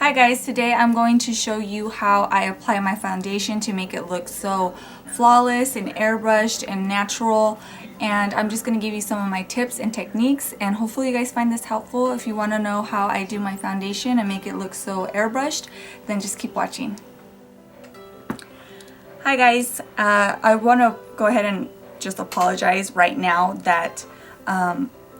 Hi guys, today I'm going to show you how I apply my foundation to make it look so flawless and airbrushed and natural, and I'm just going to give you some of my tips and techniques, and hopefully you guys find this helpful. If you want to know how I do my foundation and make it look so airbrushed, then just keep watching. Hi guys, I want to go ahead and just apologize right now that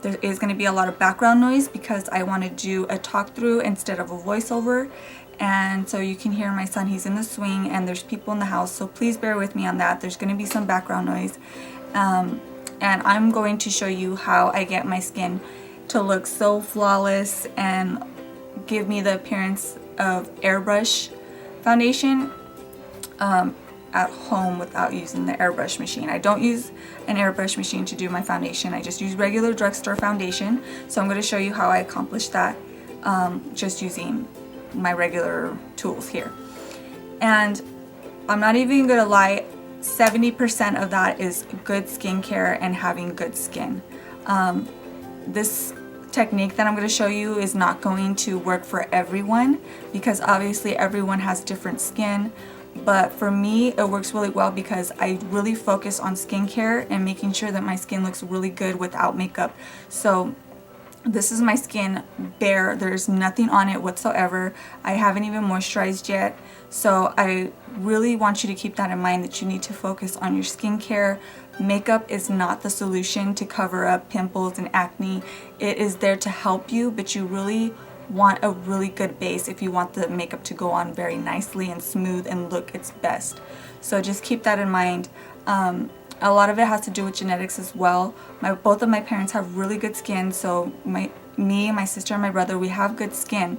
there is going to be a lot of background noise because I want to do a talk through instead of a voiceover, and so you can hear my son. He's in the swing and there's people in the house, so please bear with me on that. There's going to be some background noise, and I'm going to show you how I get my skin to look so flawless and give me the appearance of airbrush foundation at home without using the airbrush machine. I don't use an airbrush machine to do my foundation. I just use regular drugstore foundation. So I'm going to show you how I accomplish that just using my regular tools here. And I'm not even going to lie, 70% of that is good skincare and having good skin. This technique that I'm going to show you is not going to work for everyone because obviously everyone has different skin. But for me, it works really well because I really focus on skincare and making sure that my skin looks really good without makeup. So this is my skin bare. There's nothing on it whatsoever. I haven't even moisturized yet. So I really want you to keep that in mind, that you need to focus on your skincare. Makeup is not the solution to cover up pimples and acne. It is there to help you, but you really want a really good base if you want the makeup to go on very nicely and smooth and look its best. So just keep that in mind. A lot of it has to do with genetics as well. Both of my parents have really good skin, so me, my sister, and my brother, we have good skin.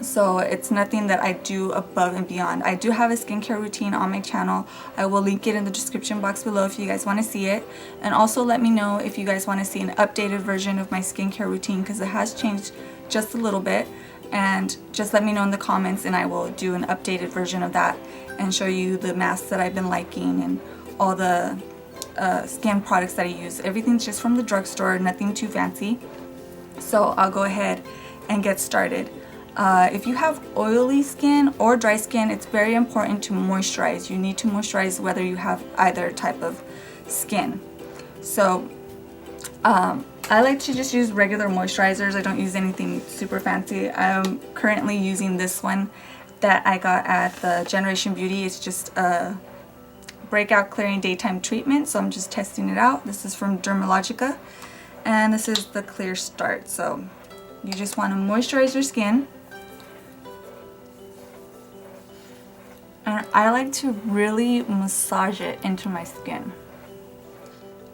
So it's nothing that I do above and beyond. I do have a skincare routine on my channel. I will link it in the description box below if you guys want to see it. And also let me know if you guys want to see an updated version of my skincare routine, because it has changed just a little bit. And just let me know in the comments and I will do an updated version of that and show you the masks that I've been liking and all the skin products that I use. Everything's just from the drugstore, nothing too fancy. So I'll go ahead and get started. If you have oily skin or dry skin, it's very important to moisturize. You need to moisturize whether you have either type of skin. So I like to just use regular moisturizers. I don't use anything super fancy. I'm currently using this one that I got at the Generation Beauty. It's just a breakout clearing daytime treatment, so I'm just testing it out. This is from Dermalogica, and this is the Clear Start. So you just want to moisturize your skin. And I like to really massage it into my skin.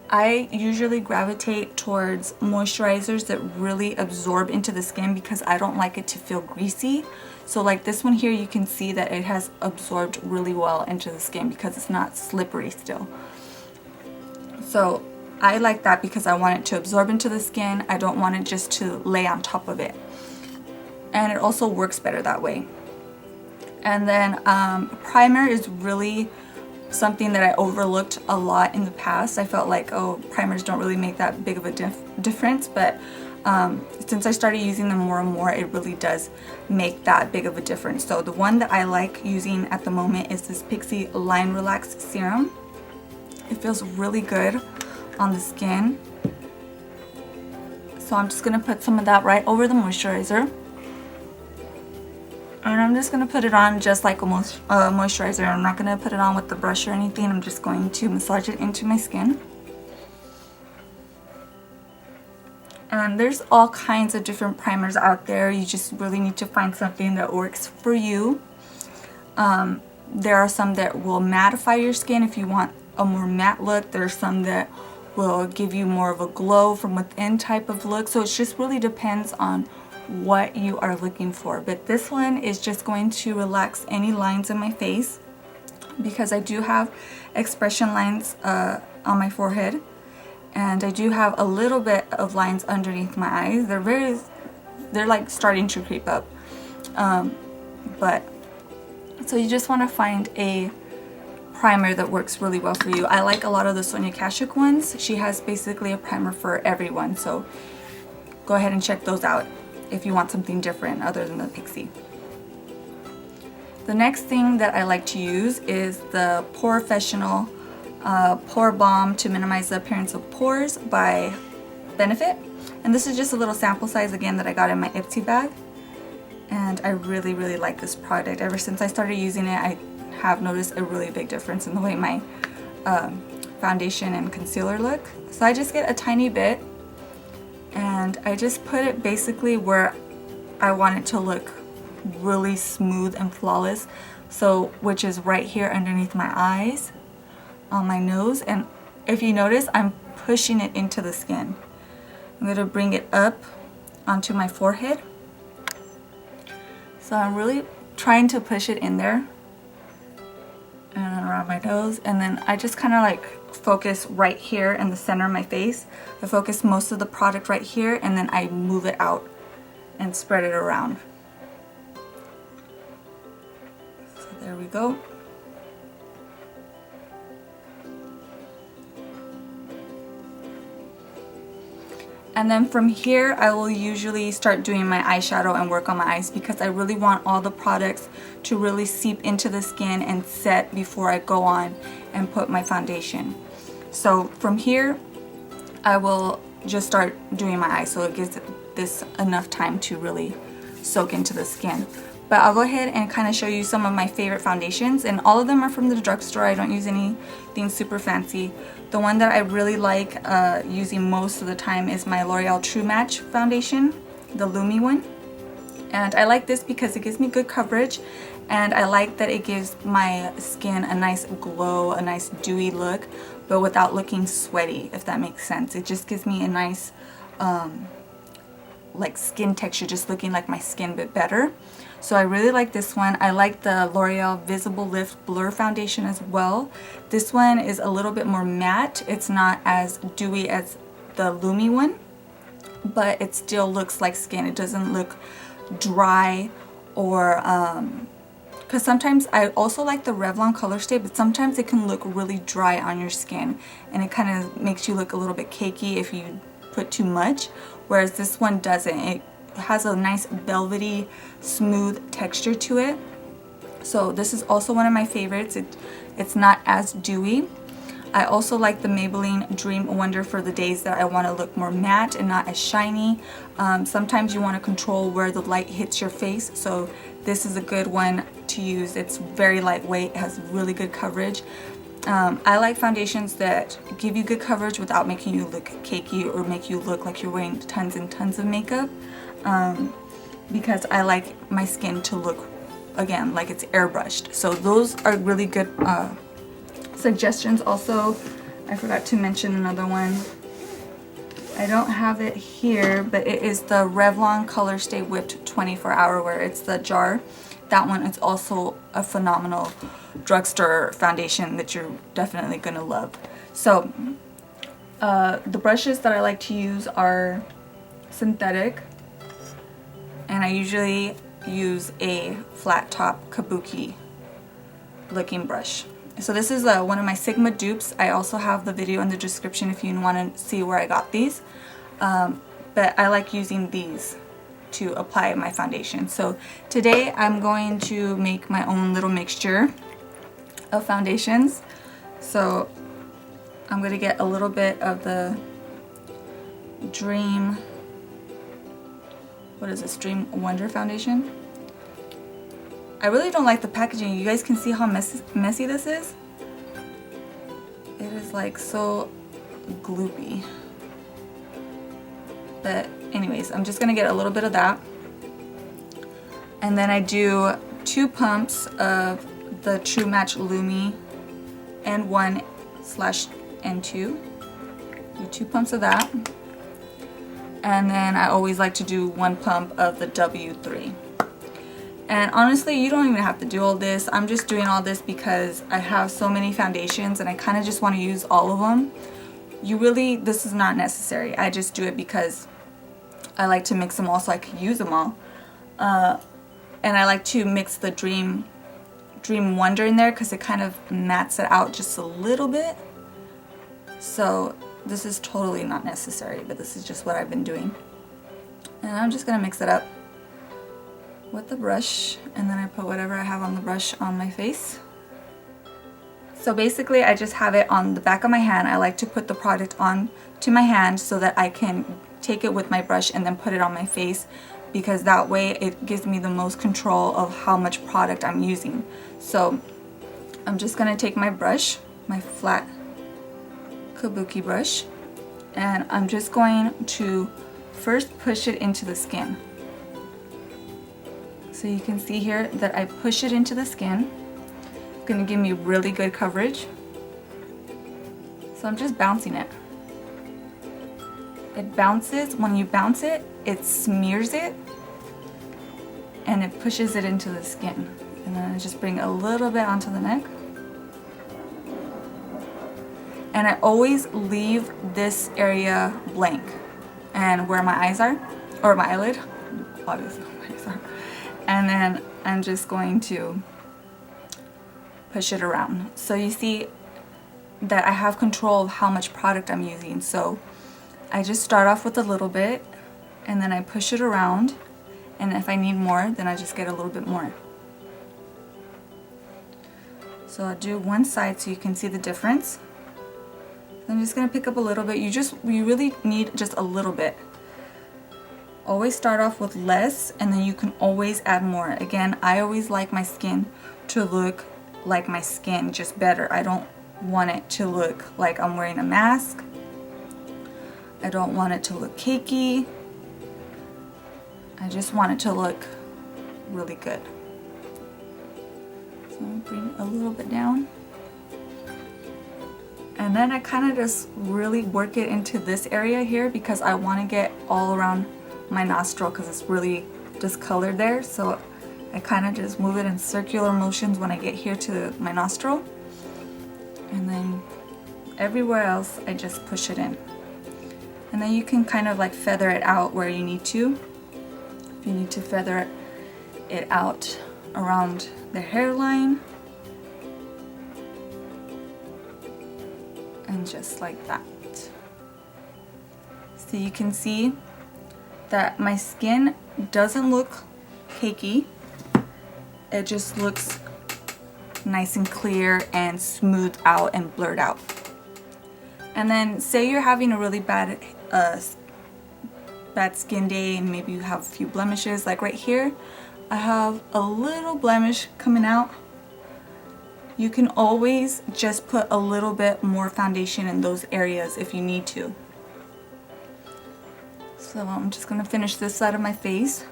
I usually gravitate towards moisturizers that really absorb into the skin because I don't like it to feel greasy. So like this one here, you can see that it has absorbed really well into the skin because it's not slippery still. So I like that because I want it to absorb into the skin. I don't want it just to lay on top of it. And it also works better that way. And then primer is really something that I overlooked a lot in the past. I felt like, oh, primers don't really make that big of a difference, but since I started using them more and more, it really does make that big of a difference. So the one that I like using at the moment is this Pixi Line Relax Serum. It feels really good on the skin. So I'm just going to put some of that right over the moisturizer. And I'm just going to put it on just like a moisturizer. I'm not going to put it on with the brush or anything. I'm just going to massage it into my skin. And there's all kinds of different primers out there. You just really need to find something that works for you. There are some that will mattify your skin if you want a more matte look. There are some that will give you more of a glow from within type of look. So it just really depends on what you are looking for. But this one is just going to relax any lines in my face because I do have expression lines on my forehead, and I do have a little bit of lines underneath my eyes. They're like starting to creep up, but so you just want to find a primer that works really well for you. I like a lot of the Sonia Kashuk ones. She has basically a primer for everyone, so go ahead and check those out if you want something different other than the Pixi. The next thing that I like to use is the Professional Pore Balm to minimize the appearance of pores by Benefit. And this is just a little sample size again that I got in my Ipsy bag. And I really, really like this product. Ever since I started using it, I have noticed a really big difference in the way my foundation and concealer look. So I just get a tiny bit and I just put it basically where I want it to look really smooth and flawless. So, which is right here underneath my eyes, on my nose. And if you notice, I'm pushing it into the skin. I'm going to bring it up onto my forehead. So I'm really trying to push it in there and then around my nose, and then I just kind of like focus right here in the center of my face. I focus most of the product right here and then I move it out and spread it around. So there we go. And then from here, I will usually start doing my eyeshadow and work on my eyes because I really want all the products to really seep into the skin and set before I go on and put my foundation. So from here, I will just start doing my eyes so it gives this enough time to really soak into the skin. But I'll go ahead and kind of show you some of my favorite foundations, and all of them are from the drugstore. I don't use anything super fancy. The one that I really like using most of the time is my L'Oreal True Match foundation, the Lumi one. And I like this because it gives me good coverage, and I like that it gives my skin a nice glow, a nice dewy look, but without looking sweaty, if that makes sense. It just gives me a nice like skin texture, just looking like my skin but better. So I really like this one. I like the L'Oreal Visible Lift Blur foundation as well. This one is a little bit more matte. It's not as dewy as the Lumi one, but it still looks like skin. It doesn't look dry or because sometimes I also like the Revlon Color Stay, but sometimes it can look really dry on your skin and it kind of makes you look a little bit cakey if you put too much, whereas this one doesn't. It has a nice velvety smooth texture to it. So this is also one of my favorites. It's not as dewy. I also like the Maybelline Dream Wonder for the days that I want to look more matte and not as shiny. Sometimes you want to control where the light hits your face, so this is a good one to use. It's very lightweight, it has really good coverage. I like foundations that give you good coverage without making you look cakey or make you look like you're wearing tons and tons of makeup, because I like my skin to look, again, like it's airbrushed. So those are really good suggestions. Also, I forgot to mention another one. I don't have it here, but it is the Revlon Color Stay Whipped 24-Hour, where it's the jar. That one is also a phenomenal drugstore foundation that you're definitely going to love. So the brushes that I like to use are synthetic, and I usually use a flat top kabuki looking brush. So this is one of my Sigma dupes. I also have the video in the description if you want to see where I got these. But I like using these to apply my foundation. So today I'm going to make my own little mixture of foundations. So I'm going to get a little bit of the Dream, what is this, Dream Wonder foundation. I really don't like the packaging. You guys can see how messy this is. It is like so gloopy. But anyways, I'm just gonna get a little bit of that. And then I do 2 pumps of the True Match Lumi N1/N2. Do 2 pumps of that. And then I always like to do 1 pump of the W3. And honestly, you don't even have to do all this. I'm just doing all this because I have so many foundations and I kind of just want to use all of them. This is not necessary. I just do it because I like to mix them all so I can use them all. And I like to mix the Dream Wonder in there because it kind of mats it out just a little bit. So this is totally not necessary, but this is just what I've been doing. And I'm just going to mix it up. with the brush, and then I put whatever I have on the brush on my face. So basically I just have it on the back of my hand. I like to put the product on to my hand so that I can take it with my brush and then put it on my face, because that way it gives me the most control of how much product I'm using. So I'm just gonna take my brush, my flat kabuki brush, and I'm just going to first push it into the skin. So you can see here that I push it into the skin. It's gonna give me really good coverage. So I'm just bouncing it. It bounces. When you bounce it, it smears it and it pushes it into the skin. And then I just bring a little bit onto the neck. And I always leave this area blank. And where my eyes are, or my eyelid, obviously my eyes are. And then I'm just going to push it around. So you see that I have control of how much product I'm using. So I just start off with a little bit and then I push it around, and if I need more, then I just get a little bit more. So I'll do one side so you can see the difference. I'm just going to pick up a little bit. You really need just a little bit. Always start off with less and then you can always add more. Again, I always like my skin to look like my skin, just better. I don't want it to look like I'm wearing a mask. I don't want it to look cakey. I just want it to look really good. So I'm bring a little bit down. And then I kind of just really work it into this area here because I want to get all around my nostril because it's really discolored there. So I kind of just move it in circular motions when I get here to my nostril. And then everywhere else I just push it in. And then you can kind of like feather it out where you need to. If you need to feather it out around the hairline. And just like that. So you can see that my skin doesn't look cakey. It just looks nice and clear and smoothed out and blurred out. And then say you're having a really bad skin day and maybe you have a few blemishes, like right here I have a little blemish coming out. You can always just put a little bit more foundation in those areas if you need to. So I'm just going to finish this side of my face.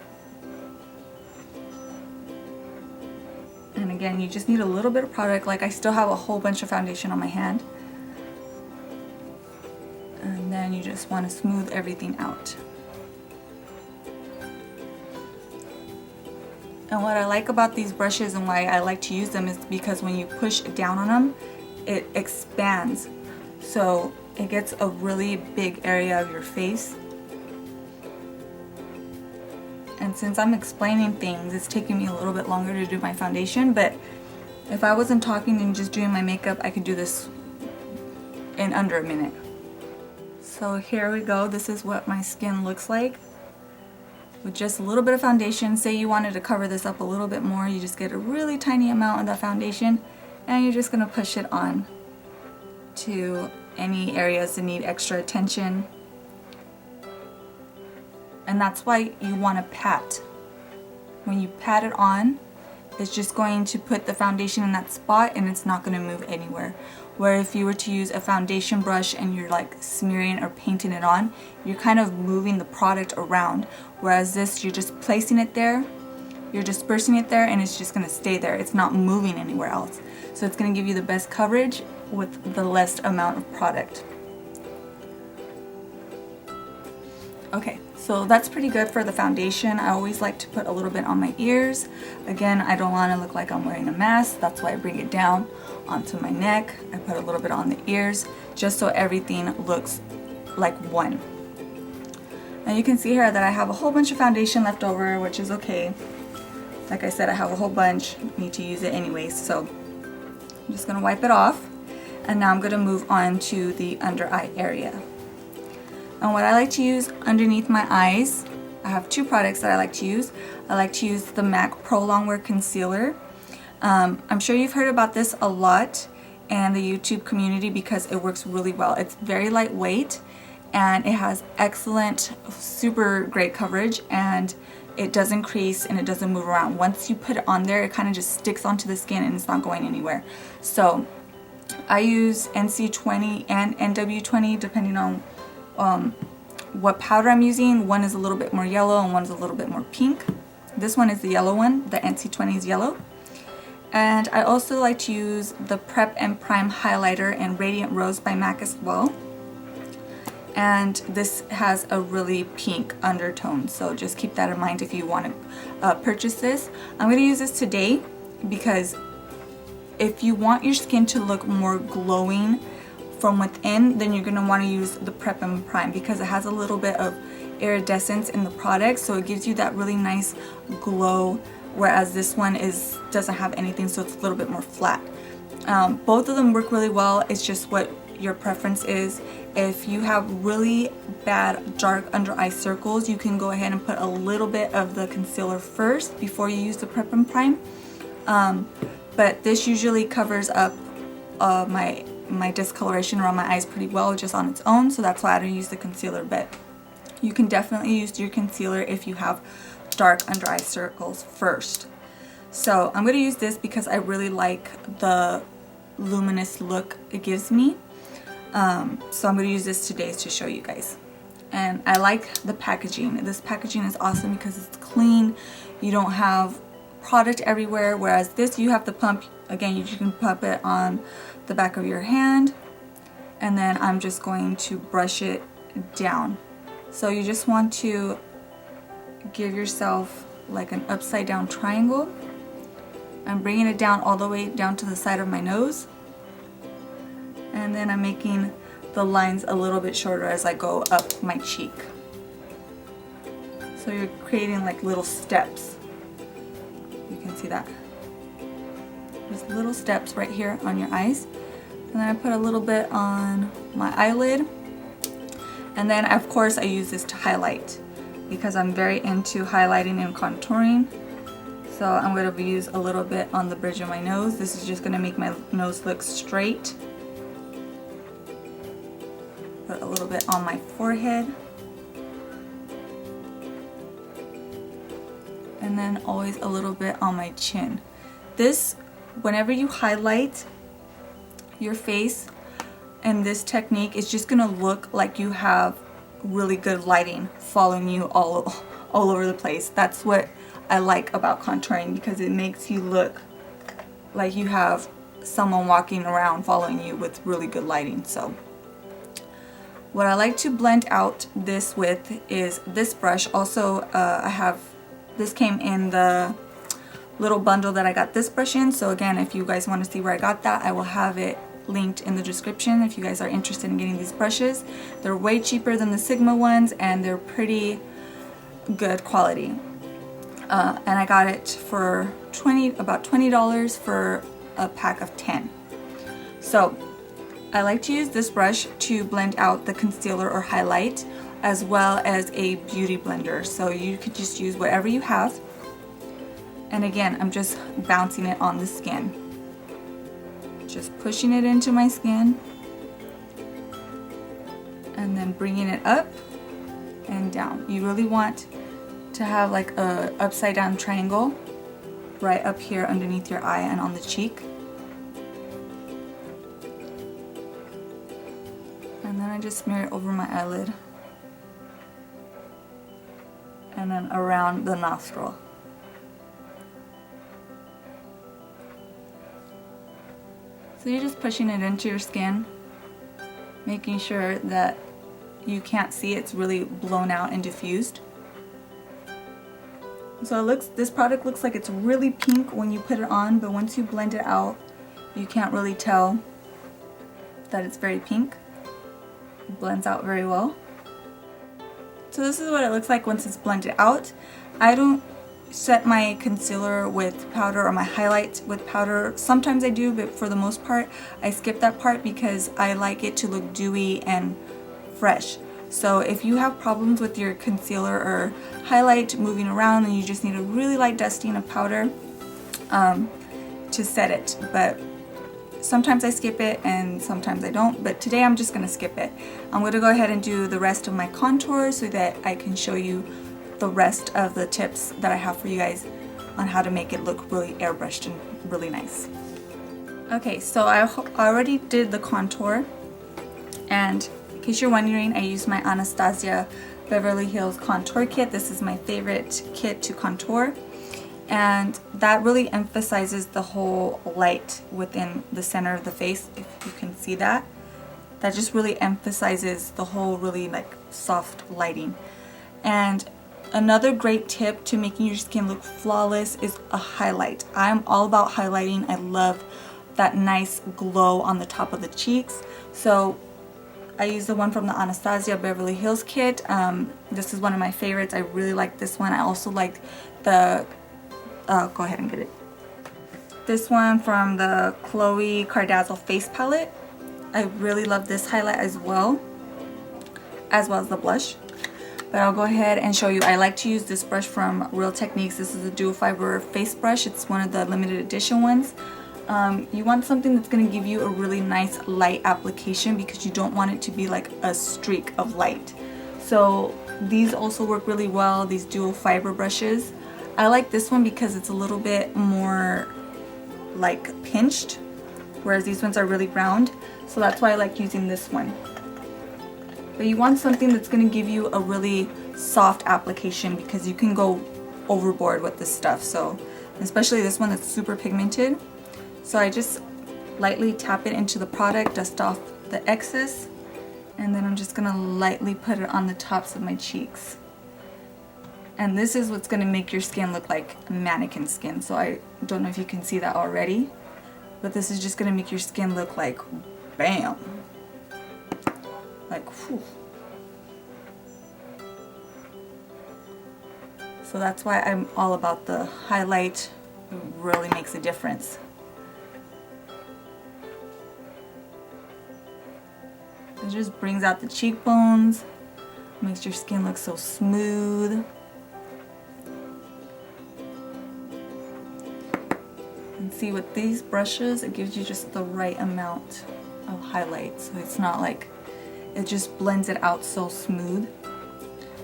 And again, you just need a little bit of product. Like I still have a whole bunch of foundation on my hand. And then you just want to smooth everything out. And what I like about these brushes and why I like to use them is because when you push down on them, it expands. So it gets a really big area of your face. And since I'm explaining things, it's taking me a little bit longer to do my foundation, but if I wasn't talking and just doing my makeup, I could do this in under a minute. So here we go. This is what my skin looks like. With just a little bit of foundation. Say you wanted to cover this up a little bit more, you just get a really tiny amount of that foundation and you're just going to push it on to any areas that need extra attention. And that's why you want to pat. When you pat it on, it's just going to put the foundation in that spot and it's not going to move anywhere. Where if you were to use a foundation brush and you're like smearing or painting it on, you're kind of moving the product around. Whereas this, you're just placing it there, you're dispersing it there, and it's just going to stay there. It's not moving anywhere else. So it's going to give you the best coverage with the less amount of product. Okay, so that's pretty good for the foundation. I always like to put a little bit on my ears. Again, I don't want to look like I'm wearing a mask. That's why I bring it down onto my neck. I put a little bit on the ears just so everything looks like one. Now you can see here that I have a whole bunch of foundation left over, which is okay. Like I said, I have a whole bunch. I need to use it anyways, so I'm just going to wipe it off. And now I'm going to move on to the under eye area. And what I like to use underneath my eyes I have two products that I like to use. I like to use the MAC Pro Longwear Concealer. I'm sure you've heard about this a lot in the YouTube community because it works really well. It's very lightweight and it has excellent, super great coverage, and it doesn't crease and it doesn't move around. Once you put it on there, it kind of just sticks onto the skin and it's not going anywhere. So I use NC20 and NW20 depending on what powder I'm using. One is a little bit more yellow and one's a little bit more pink. This one is the yellow one. The NC20 is yellow. And I also like to use the Prep and Prime highlighter in Radiant Rose by MAC as well. And this has a really pink undertone, so just keep that in mind if you want to purchase this. I'm going to use this today because if you want your skin to look more glowing from within, then you're going to want to use the Prep and Prime because it has a little bit of iridescence in the product, so it gives you that really nice glow, whereas this one doesn't have anything, so it's a little bit more flat. Both of them work really well. It's just what your preference is. If you have really bad dark under eye circles, you can go ahead and put a little bit of the concealer first before you use the Prep and Prime. But this usually covers up my discoloration around my eyes pretty well just on its own, so that's why I don't use the concealer. But you can definitely use your concealer if you have dark under eye circles first. So I'm going to use this because I really like the luminous look it gives me. So I'm going to use this today to show you guys. And I like the packaging. This packaging is awesome because it's clean. You don't have product everywhere, whereas this, you have the pump. Again, you can pump it on the back of your hand, and then I'm just going to brush it down. So you just want to give yourself like an upside down triangle. I'm bringing it down all the way down to the side of my nose, and then I'm making the lines a little bit shorter as I go up my cheek. So you're creating like little steps. You can see that. There's little steps right here on your eyes. And then I put a little bit on my eyelid. And then of course I use this to highlight because I'm very into highlighting and contouring. So I'm going to use a little bit on the bridge of my nose. This is just going to make my nose look straight. Put a little bit on my forehead. And then always a little bit on my chin. This, whenever you highlight your face in this technique, it's just gonna look like you have really good lighting following you all over the place. That's what I like about contouring, because it makes you look like you have someone walking around following you with really good lighting. So what I like to blend out this with is this brush. Also, this came in the little bundle that I got this brush in. So again, if you guys want to see where I got that, I will have it linked in the description if you guys are interested in getting these brushes. They're way cheaper than the Sigma ones and they're pretty good quality. And I got it for about $20 for a pack of 10. So I like to use this brush to blend out the concealer or highlight, as well as a beauty blender. So you could just use whatever you have. And again, I'm just bouncing it on the skin. Just pushing it into my skin. And then bringing it up and down. You really want to have like a upside down triangle right up here underneath your eye and on the cheek. And then I just smear it over my eyelid. And then around the nostril. So you're just pushing it into your skin, making sure that you can't see it's really blown out and diffused. So this product looks like it's really pink when you put it on, but once you blend it out, you can't really tell that it's very pink. It blends out very well. So this is what it looks like once it's blended out. I don't set my concealer with powder or my highlight with powder. Sometimes I do, but for the most part I skip that part because I like it to look dewy and fresh. So if you have problems with your concealer or highlight moving around, then you just need a really light dusting of powder to set it. But sometimes I skip it and sometimes I don't, but today I'm just going to skip it. I'm going to go ahead and do the rest of my contour so that I can show you the rest of the tips that I have for you guys on how to make it look really airbrushed and really nice. Okay, so I already did the contour, and in case you're wondering, I used my Anastasia Beverly Hills contour kit. This is my favorite kit to contour, and that really emphasizes the whole light within the center of the face. If you can see that, that just really emphasizes the whole really like soft lighting. And another great tip to making your skin look flawless is a highlight. I'm all about highlighting. I love that nice glow on the top of the cheeks. So I use the one from the Anastasia Beverly Hills kit. This is one of my favorites. I really like this one. I also like the, go ahead and get it. This one from the Chloe Cardazzle face palette. I really love this highlight as well as the blush. But I'll go ahead and show you. I like to use this brush from Real Techniques. This is a dual fiber face brush. It's one of the limited edition ones. You want something that's going to give you a really nice light application because you don't want it to be like a streak of light. So these also work really well, these dual fiber brushes. I like this one because it's a little bit more like pinched, whereas these ones are really round. So that's why I like using this one. But you want something that's going to give you a really soft application because you can go overboard with this stuff. So especially this one that's super pigmented. So I just lightly tap it into the product, dust off the excess, and then I'm just going to lightly put it on the tops of my cheeks. And this is what's going to make your skin look like mannequin skin. So I don't know if you can see that already, but this is just going to make your skin look like bam. Like whew. So that's why I'm all about the highlight. It really makes a difference. It just brings out the cheekbones, makes your skin look so smooth. And see, with these brushes, it gives you just the right amount of highlight. So it's not like, it just blends it out so smooth.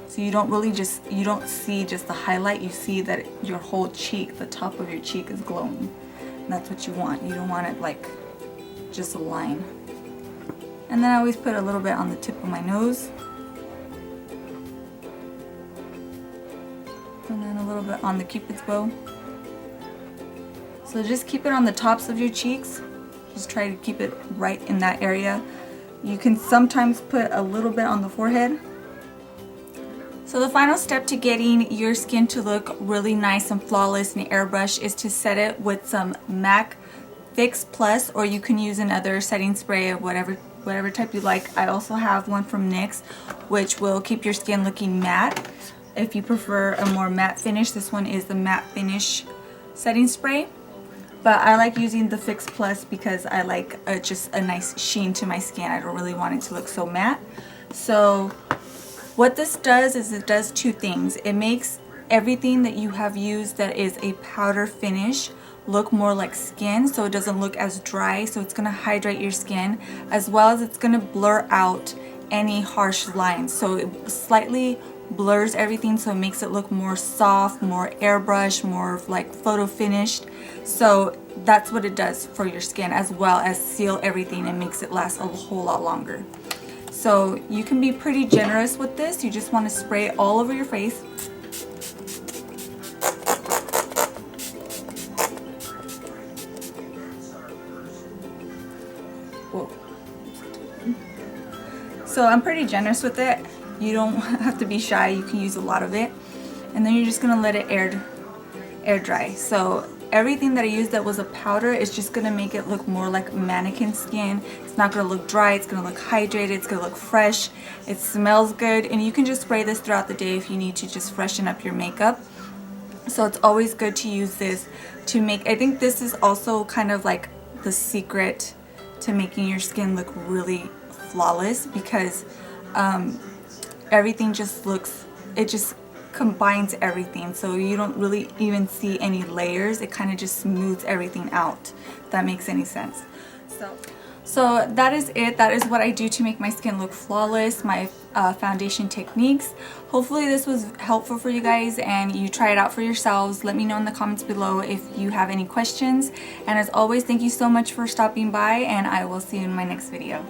So you don't really you don't see just the highlight, you see that your whole cheek, the top of your cheek is glowing. And that's what you want. You don't want it like just a line. And then I always put a little bit on the tip of my nose. And then a little bit on the Cupid's bow. So just keep it on the tops of your cheeks. Just try to keep it right in that area. You can sometimes put a little bit on the forehead. So the final step to getting your skin to look really nice and flawless and airbrushed is to set it with some MAC Fix Plus, or you can use another setting spray of whatever type you like. I also have one from NYX, which will keep your skin looking matte. If you prefer a more matte finish, this one is the Matte Finish setting spray. But I like using the Fix Plus because I like just a nice sheen to my skin. I don't really want it to look so matte. So what this does is it does two things. It makes everything that you have used that is a powder finish look more like skin, so it doesn't look as dry. So it's going to hydrate your skin, as well as it's going to blur out any harsh lines. So it slightly blurs everything, so it makes it look more soft, more airbrushed, more like photo finished. So that's what it does for your skin, as well as seal everything and makes it last a whole lot longer. So you can be pretty generous with this. You just want to spray it all over your face. Whoa. So I'm pretty generous with it. You don't have to be shy. You can use a lot of it. And then you're just going to let it air dry. So everything that I used that was a powder is just going to make it look more like mannequin skin. It's not going to look dry. It's going to look hydrated. It's going to look fresh. It smells good. And you can just spray this throughout the day if you need to just freshen up your makeup. So it's always good to use this to make, I think this is also kind of like the secret to making your skin look really flawless, because everything just looks, it just combines everything, so you don't really even see any layers. It kind of just smooths everything out, if that makes any sense. So that is it. That is what I do to make my skin look flawless, my foundation techniques. Hopefully this was helpful for you guys and you try it out for yourselves. Let me know in the comments below if you have any questions. And as always, thank you so much for stopping by, and I will see you in my next video.